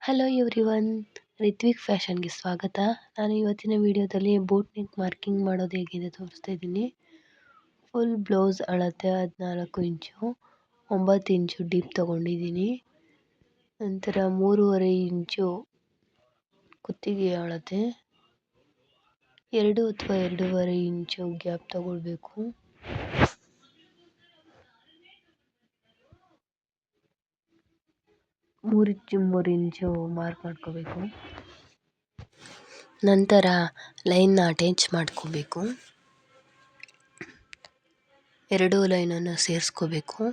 Hello everyone, Ritvik ಫ್ಯಾಷನ್ಗೆ ಸ್ವಾಗತ. ನಾನು ಇವತ್ತಿನ ವಿಡಿಯೋದಲ್ಲಿ ಬೋಟ್ ನೆಕ್ ಮಾರ್ಕಿಂಗ್ ಮಾಡೋದು ಹೇಗಿದೆ ತೋರಿಸ್ತಾ ಇದ್ದೀನಿ. ಫುಲ್ ಬ್ಲೌಸ್ ಅಳತೆ 14 ಇಂಚು, 9 ಇಂಚು ಡೀಪ್ ತೊಗೊಂಡಿದ್ದೀನಿ. ನಂತರ 3.5 ಇಂಚು ಕುತ್ತಿಗೆ ಅಳತೆ, 2 ಅಥವಾ 2.5 ಇಂಚು ಗ್ಯಾಪ್ ತಗೊಳ್ಬೇಕು. ಮೂರು ಇಂಚು ಮಾರ್ಕ್ ಮಾಡ್ಕೋಬೇಕು. ನಂತರ ಲೈನ್ನ ಅಟ್ಯಾಚ್ ಮಾಡ್ಕೋಬೇಕು. 2 ಲೈನನ್ನು ಸೇರಿಸ್ಕೋಬೇಕು.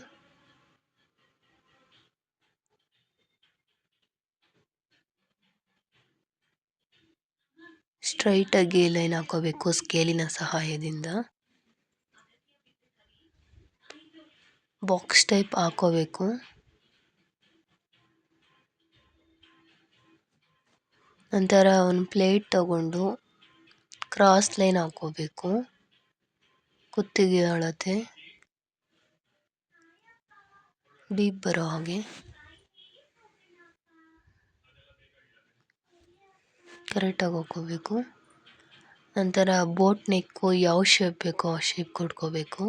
ಸ್ಟ್ರೈಟಾಗಿ ಲೈನ್ ಹಾಕೋಬೇಕು ಸ್ಕೇಲಿನ ಸಹಾಯದಿಂದ. ಬಾಕ್ಸ್ ಟೈಪ್ ಹಾಕೋಬೇಕು. ನಂತರ ಒಂದು ಪ್ಲೇಟ್ ತಗೊಂಡು ಕ್ರಾಸ್ ಲೈನ್ ಹಾಕೋಬೇಕು. ಕುತ್ತಿಗೆ ಅಳತೆ ಡೀಪ್ ಬರೋ ಹಾಗೆ ಕರೆಕ್ಟಾಗಿ ಹಾಕೋಬೇಕು. ನಂತರ ಬೋಟ್ ನೆಕ್ಕು ಯಾವ ಶೇಪ್ ಬೇಕೋ ಆ ಶೇಪ್ ಕೊಟ್ಕೋಬೇಕು.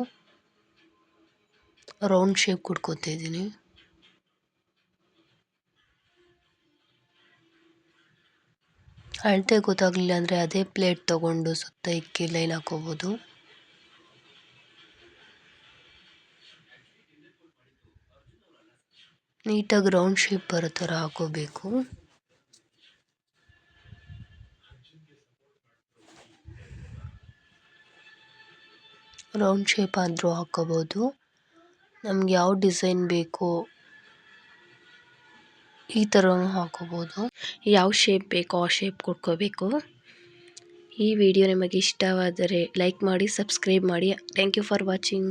ರೌಂಡ್ ಶೇಪ್ ಕೊಟ್ಕೋತಾ ಇದ್ದೀನಿ. ಅಳತೆ ಗೊತ್ತಾಗಲಿಲ್ಲ ಅಂದರೆ ಅದೇ ಪ್ಲೇಟ್ ತಗೊಂಡು ಸುತ್ತ ಇಕ್ಕಿ ಲೈನ್ ಹಾಕೋಬೋದು. ನೀಟಾಗಿ ರೌಂಡ್ ಶೇಪ್ ಬರೋ ಥರ ಹಾಕೋಬೇಕು. ರೌಂಡ್ ಶೇಪ್ ಆದರೂ ಹಾಕೋಬೋದು. ನಮ್ಗೆ ಯಾವ ಡಿಸೈನ್ ಬೇಕೋ ಈ ಥರನೂ ಹಾಕೋಬೋದು. ಯಾವ ಶೇಪ್ ಬೇಕೋ ಆ ಶೇಪ್ ಕೊಟ್ಕೋಬೇಕು. ಈ ವಿಡಿಯೋ ನಿಮಗೆ ಇಷ್ಟವಾದರೆ ಲೈಕ್ ಮಾಡಿ, ಸಬ್ಸ್ಕ್ರೈಬ್ ಮಾಡಿ. Thank you for watching.